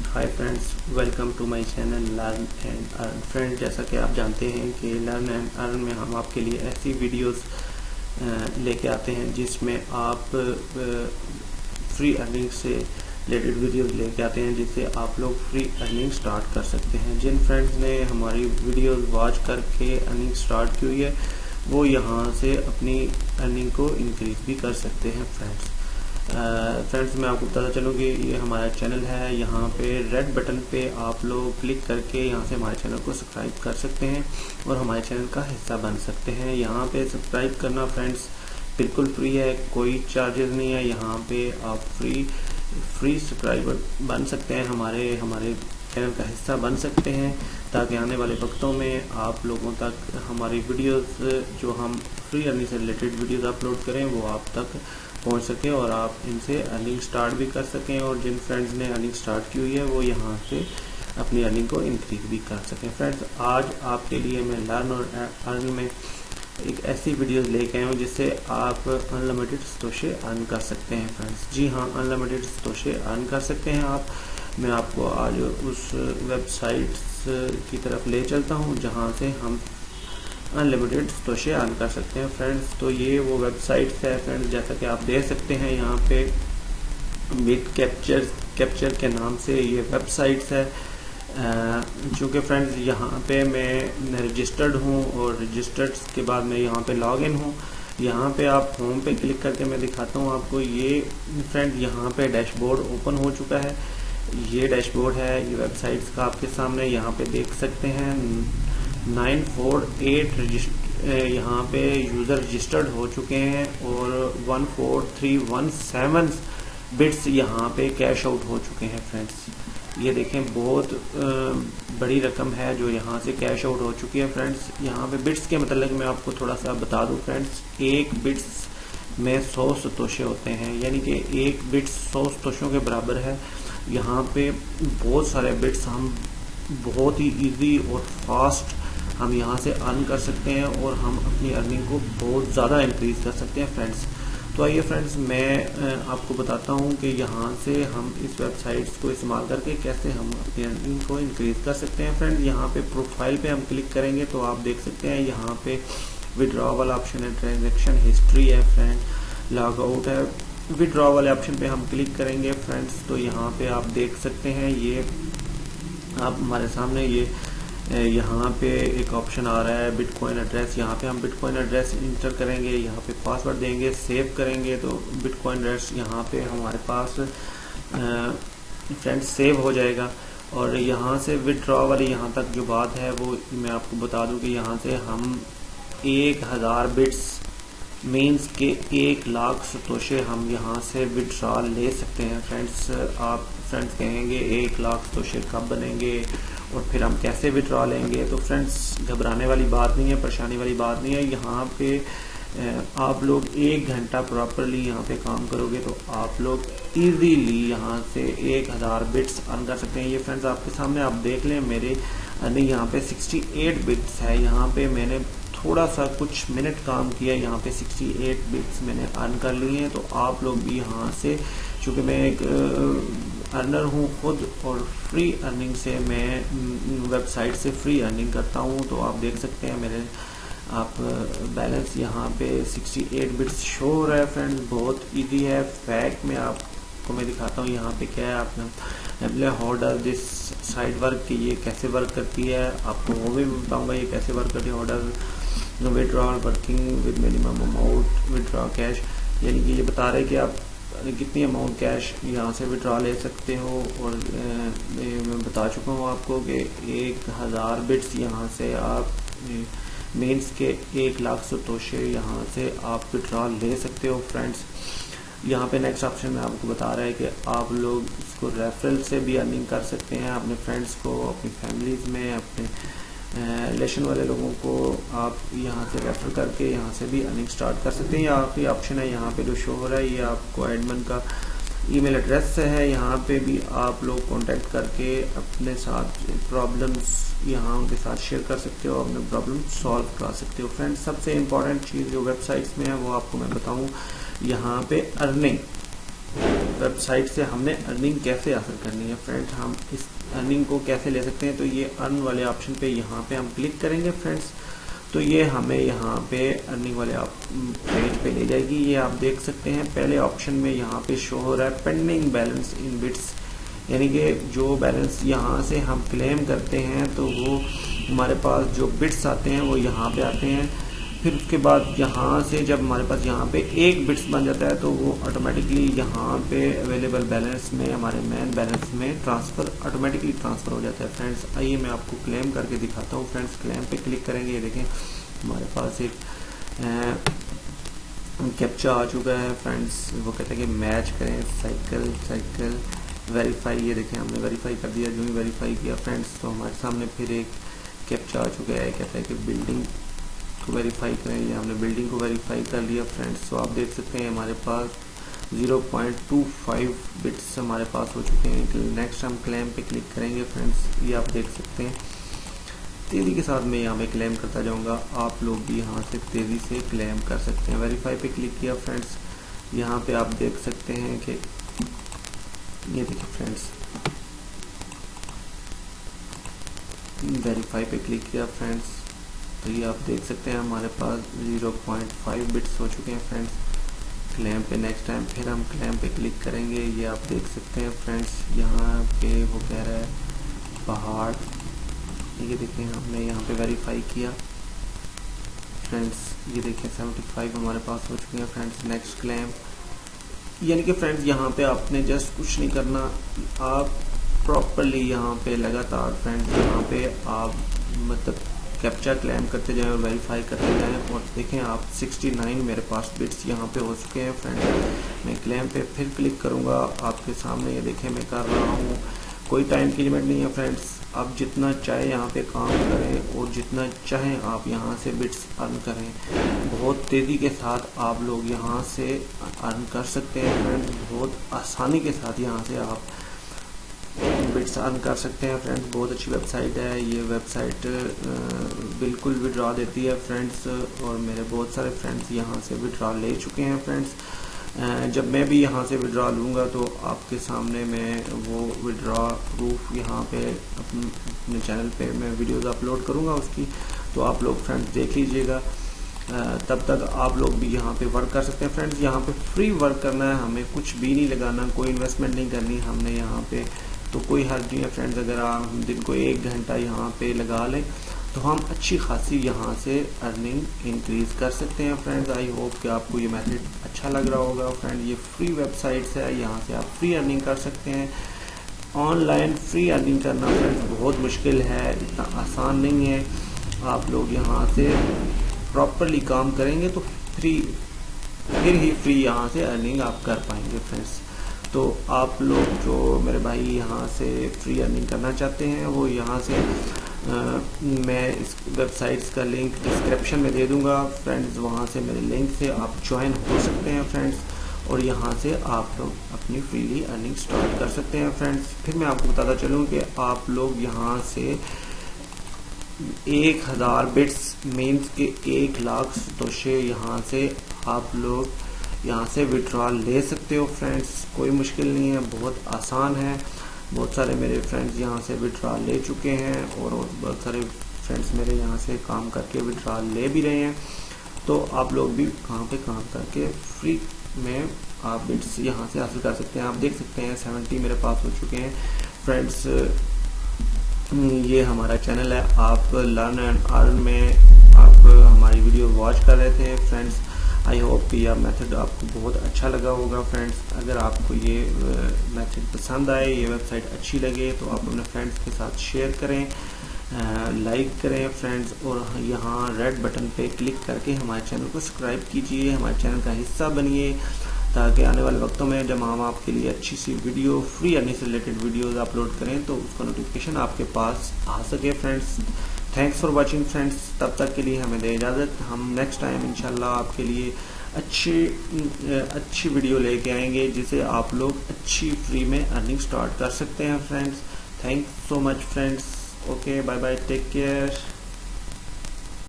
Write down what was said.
Hi friends, welcome to my channel learn and earn. Friend, जैसा कि आप जानते हैं कि लर्न एंड अर्न में हम आपके लिए ऐसी वीडियोस लेके आते हैं जिसमें आप फ्री अर्निंग से रिलेटेड वीडियोस लेके आते हैं जिससे आप लोग फ्री अर्निंग स्टार्ट कर सकते हैं। जिन फ्रेंड्स ने हमारी वीडियोस वॉच करके अर्निंग स्टार्ट की हुई है वो यहाँ से अपनी अर्निंग को इंक्रीज भी कर सकते हैं। फ्रेंड्स मैं आपको बताता चलूँ कि ये हमारा चैनल है। यहाँ पे रेड बटन पे आप लोग क्लिक करके यहाँ से हमारे चैनल को सब्सक्राइब कर सकते हैं और हमारे चैनल का हिस्सा बन सकते हैं। यहाँ पे सब्सक्राइब करना फ्रेंड्स बिल्कुल फ्री है, कोई चार्जेस नहीं है। यहाँ पे आप फ्री सब्सक्राइबर बन सकते हैं, हमारे चैनल का हिस्सा बन सकते हैं ताकि आने वाले वक्तों में आप लोगों तक हमारी वीडियोस जो हम फ्री अर्निंग से रिलेटेड वीडियोस अपलोड करें वो आप तक पहुंच सके और आप इनसे अर्निंग स्टार्ट भी कर सकें। और जिन फ्रेंड्स ने अर्निंग स्टार्ट की हुई है वो यहाँ से अपनी अर्निंग को इंक्रीज भी कर सकें। फ्रेंड्स, आज आपके लिए मैं लर्न और अर्न में एक ऐसी वीडियोस लेके आया हूँ जिससे आप अनलिमिटेड सतोशे अर्न कर सकते हैं। फ्रेंड्स, जी हाँ, अनलिमिटेड सतोशे अर्न कर सकते हैं आप। मैं आपको आज उस वेबसाइट की तरफ ले चलता हूँ जहाँ से हम अनलिमिटेड सतोशे अर्न कर सकते हैं। फ्रेंड्स, तो ये वो वेबसाइट है फ्रेंड्स, जैसा कि आप देख सकते हैं यहाँ पे बिट कैप्चर के नाम से ये वेबसाइट्स है। चूँकि फ्रेंड्स यहाँ पे मैं रजिस्टर्ड हूँ और रजिस्टर्ड के बाद मैं यहाँ पे लॉग इन हूँ। यहाँ पे आप होम पे क्लिक करके मैं दिखाता हूँ आपको। ये फ्रेंड यहाँ पे डैशबोर्ड ओपन हो चुका है। ये डैशबोर्ड है ये वेबसाइट्स का आपके सामने। यहाँ पे देख सकते हैं 948 यहाँ पे यूज़र रजिस्टर्ड हो चुके हैं और 14317 बिट्स यहाँ पे कैश आउट हो चुके हैं। फ्रेंड्स, ये देखें, बहुत बड़ी रकम है जो यहाँ से कैश आउट हो चुकी है। फ्रेंड्स, यहाँ पे बिट्स के मतलब मैं आपको थोड़ा सा बता दूं। फ्रेंड्स, एक बिट्स में 100 सतोशे होते हैं, यानी कि एक बिट्स 100 सतोशों के बराबर है। यहाँ पे बहुत सारे बिट्स हम बहुत ही इजी और फास्ट हम यहाँ से अर्न कर सकते हैं और हम अपनी अर्निंग को बहुत ज़्यादा इंक्रीज कर सकते हैं। फ्रेंड्स, तो आइए फ्रेंड्स, मैं आपको बताता हूँ कि यहाँ से हम इस वेबसाइट्स को इस्तेमाल करके कैसे हम अपनी अर्निंग को इंक्रीज कर सकते हैं। फ्रेंड्स, यहाँ पे प्रोफाइल पे हम क्लिक करेंगे तो आप देख सकते हैं यहाँ पे विड्रॉ वाला ऑप्शन है, ट्रांजेक्शन हिस्ट्री है, फ्रेंड लॉग आउट है। विड्रॉ वाले ऑप्शन पे हम क्लिक करेंगे फ्रेंड्स तो यहाँ पे आप देख सकते हैं ये आप हमारे सामने यहाँ पे एक ऑप्शन आ रहा है बिटकॉइन एड्रेस। यहाँ पे हम बिटकॉइन एड्रेस इंटर करेंगे, यहाँ पे पासवर्ड देंगे, सेव करेंगे तो बिटकॉइन एड्रेस यहाँ पे हमारे पास फ्रेंड्स सेव हो जाएगा। और यहाँ से विड्रॉ वाली यहाँ तक जो बात है वो मैं आपको बता दूं कि यहाँ से हम 1000 बिट्स मीन्स के 1 लाख सतोशे हम यहाँ से विड्रॉ ले सकते हैं। फ्रेंड्स, आप फ्रेंड्स कहेंगे 1 लाख सतोशे कब बनेंगे और फिर हम कैसे विड्रॉ लेंगे। तो फ्रेंड्स, घबराने वाली बात नहीं है, परेशानी वाली बात नहीं है। यहाँ पे आप लोग 1 घंटा प्रॉपरली यहाँ पे काम करोगे तो आप लोग इजीली यहाँ से 1000 बिट्स अर्न कर सकते हैं। ये फ्रेंड्स आपके सामने आप देख लें, मेरे अर्निंग यहाँ पे 68 बिट्स है। यहाँ पे मैंने थोड़ा सा कुछ मिनट काम किया, यहाँ पे 68 बिट्स मैंने अर्न कर लिए हैं। तो आप लोग भी यहाँ से, चूँकि मैं एक अर्नर हूँ खुद और फ्री अर्निंग से मैं वेबसाइट से फ्री अर्निंग करता हूँ, तो आप देख सकते हैं मेरे आप बैलेंस यहाँ पे 68 बिट्स शो हो रहा है। फ्रेंड्स, बहुत इजी है। फैक्ट में आपको मैं दिखाता हूँ यहाँ पे क्या है। आपने how does this site work, कि ये कैसे वर्क करती है, आपको वो भी बताऊँगा ये कैसे वर्क करती है। How does withdrawal working with minimum amount withdraw cash, यानी कि ये बता रहे हैं कि आप कितनी अमाउंट कैश यहाँ से विड्रॉ ले सकते हो। और मैं बता चुका हूँ आपको कि 1000 बिट्स यहाँ से आप मीन्स के 1 लाख सतोशे यहाँ से आप विड्रॉ ले सकते हो। फ्रेंड्स, यहाँ पे नेक्स्ट ऑप्शन में आपको बता रहा है कि आप लोग इसको रेफरल से भी अर्निंग कर सकते हैं। अपने फ्रेंड्स को, अपनी फैमिलीज़ में, अपने रिलेशन वाले लोगों को आप यहाँ से रेफर करके यहाँ से भी अर्निंग स्टार्ट कर सकते हैं। ये आखिरी ऑप्शन है यहाँ पे जो शो हो रहा है, ये आपको एडमिन का ईमेल एड्रेस है। यहाँ पे भी आप लोग कांटेक्ट करके अपने साथ प्रॉब्लम्स यहाँ उनके साथ शेयर कर सकते हो, अपने प्रॉब्लम सॉल्व करा सकते हो। फ्रेंड्स, सबसे इम्पॉर्टेंट चीज़ जो वेबसाइट्स में है वो आपको मैं बताऊँ, यहाँ पे अर्निंग वेबसाइट से हमने अर्निंग कैसे हासिल करनी है फ्रेंड्स, हम इस अर्निंग को कैसे ले सकते हैं। तो ये अर्न वाले ऑप्शन पे यहाँ पे हम क्लिक करेंगे फ्रेंड्स, तो ये हमें यहाँ पे अर्निंग वाले पेज पे ले जाएगी। ये आप देख सकते हैं पहले ऑप्शन में यहाँ पे शो हो रहा है पेंडिंग बैलेंस इन बिट्स, यानी कि जो बैलेंस यहाँ से हम क्लेम करते हैं तो वो हमारे पास जो बिट्स आते हैं वो यहाँ पे आते हैं। फिर उसके बाद यहाँ से जब हमारे पास यहाँ पे एक बिट्स बन जाता है तो वो ऑटोमेटिकली यहाँ पे अवेलेबल बैलेंस में हमारे मेन बैलेंस में ऑटोमेटिकली ट्रांसफ़र हो जाता है फ्रेंड्स। आइए मैं आपको क्लेम करके दिखाता हूँ फ्रेंड्स। क्लेम पे क्लिक करेंगे, ये देखें हमारे पास एक कैप्चा आ चुका है फ्रेंड्स। वो कहता है कि मैच करें साइकिल वेरीफाई। ये देखें हमने वेरीफाई कर दिया। जो ही वेरीफाई किया फ्रेंड्स तो हमारे सामने फिर एक कैप्चा आ चुका है, कहता है कि बिल्डिंग को वेरीफाई करें। ये हमने बिल्डिंग को वेरीफाई कर लिया फ्रेंड्स। तो आप देख सकते हैं हमारे पास 0.25 बिट्स हमारे पास हो चुके हैं। नेक्स्ट हम क्लेम पे क्लिक करेंगे फ्रेंड्स। ये आप देख सकते हैं तेज़ी के साथ मैं यहाँ पे क्लेम करता जाऊँगा, आप लोग भी यहाँ से तेज़ी से क्लेम कर सकते हैं। वेरीफाई पे क्लिक किया फ्रेंड्स, यहाँ पे आप देख सकते हैं कि ये देखिए फ्रेंड्स वेरीफाई पे क्लिक किया फ्रेंड्स, तो ये आप देख सकते हैं हमारे पास 0.5 बिट्स हो चुके हैं फ्रेंड्स। क्लेम पे नेक्स्ट टाइम फिर हम क्लेम पे क्लिक करेंगे। ये आप देख सकते हैं फ्रेंड्स, यहाँ पे वो कह रहा है पहाड़। ये देखें हमने यहाँ पे वेरीफाई किया फ्रेंड्स। ये देखें 75 हमारे पास हो चुके हैं फ्रेंड्स। नेक्स्ट क्लेम, यानी कि फ्रेंड्स यहाँ पे आपने जस्ट कुछ नहीं करना, आप प्रॉपरली यहाँ पे लगातार फ्रेंड्स यहाँ पे आप मतलब कैप्चा क्लेम करते जाएं और वेरीफाई करते जाएं। और देखें आप 69 मेरे पास बिट्स यहाँ पे हो चुके हैं फ्रेंड्स। मैं क्लेम पे फिर क्लिक करूँगा, आपके सामने ये देखें मैं कर रहा हूँ। कोई टाइम की लिमिट नहीं है फ्रेंड्स, आप जितना चाहे यहाँ पे काम करें और जितना चाहें आप यहाँ से बिट्स अर्न करें। बहुत तेज़ी के साथ आप लोग यहाँ से अर्न कर सकते हैं फ्रेंड्स। बहुत आसानी के साथ यहाँ से आप बिट्स अर्न कर सकते हैं फ्रेंड्स। बहुत अच्छी वेबसाइट है ये वेबसाइट, बिल्कुल विड्रॉ देती है फ्रेंड्स। और मेरे बहुत सारे फ्रेंड्स यहाँ से विड्रॉ ले चुके हैं फ्रेंड्स। जब मैं भी यहाँ से विड्रॉ लूँगा तो आपके सामने मैं वो विड्रॉ प्रूफ यहाँ पे अपने चैनल पे मैं वीडियोस अपलोड करूँगा उसकी, तो आप लोग फ्रेंड्स देख लीजिएगा। तब तक आप लोग भी यहाँ पे वर्क कर सकते हैं फ्रेंड्स। यहाँ पे फ्री वर्क करना है, हमें कुछ भी नहीं लगाना, कोई इन्वेस्टमेंट नहीं करनी हमने यहाँ पे, तो कोई हर्ज नहीं है फ्रेंड्स। अगर आप दिन को 1 घंटा यहाँ पे लगा लें तो हम अच्छी खासी यहाँ से अर्निंग इंक्रीज कर सकते हैं फ्रेंड्स। आई होप कि आपको ये मेथड अच्छा लग रहा होगा फ्रेंड। ये फ्री वेबसाइट्स है, यहाँ से आप फ्री अर्निंग कर सकते हैं। ऑनलाइन फ्री अर्निंग करना फ्रेंड्स बहुत मुश्किल है, इतना आसान नहीं है। आप लोग यहाँ से प्रॉपरली काम करेंगे तो फिर ही फ्री यहाँ से अर्निंग आप कर पाएंगे फ्रेंड्स। तो आप लोग जो मेरे भाई यहाँ से फ्री अर्निंग करना चाहते हैं वो यहाँ से मैं इस वेबसाइट्स का लिंक डिस्क्रिप्शन में दे दूंगा फ्रेंड्स। वहाँ से मेरे लिंक से आप ज्वाइन हो सकते हैं फ्रेंड्स और यहाँ से आप लोग अपनी फ्रीली अर्निंग स्टार्ट कर सकते हैं फ्रेंड्स। फिर मैं आपको बताता चलूँ कि आप लोग यहाँ से 1000 बिट्स मीन्स के 1 लाख सतोशे यहाँ से आप लोग यहाँ से विड्रॉल ले सकते हो फ्रेंड्स। कोई मुश्किल नहीं है, बहुत आसान है। बहुत सारे मेरे फ्रेंड्स यहाँ से विड्रॉल ले चुके हैं और बहुत सारे फ्रेंड्स मेरे यहाँ से काम करके विड्रॉल ले भी रहे हैं। तो आप लोग भी कहाँ पे काम करके फ्री में आप बिट्स यहाँ से हासिल कर सकते हैं। आप देख सकते हैं 70 मेरे पास हो चुके हैं फ्रेंड्स। ये हमारा चैनल है, आप लर्न एंड अर्न में आप हमारी वीडियो वॉच कर रहे थे फ्रेंड्स। आई होप कि यह मेथड आपको बहुत अच्छा लगा होगा फ्रेंड्स। अगर आपको ये मेथड पसंद आए, ये वेबसाइट अच्छी लगे तो आप अपने फ्रेंड्स के साथ शेयर करें, लाइक करें फ्रेंड्स। और यहाँ रेड बटन पे क्लिक करके हमारे चैनल को सब्सक्राइब कीजिए, हमारे चैनल का हिस्सा बनिए, ताकि आने वाले वक्तों में जब हम आपके लिए अच्छी सी वीडियो फ्री अर्निंग से रिलेटेड वीडियोस अपलोड करें तो उसका नोटिफिकेशन आपके पास आ सके friends. Thanks for watching friends. तब तक के लिए हमें दे इजाज़त। हम नेक्स्ट टाइम इंशाल्लाह आपके लिए अच्छी वीडियो लेके आएंगे जिसे आप लोग अच्छी फ्री में अर्निंग स्टार्ट कर सकते हैं friends. Thanks so much friends. Okay, bye bye, take care.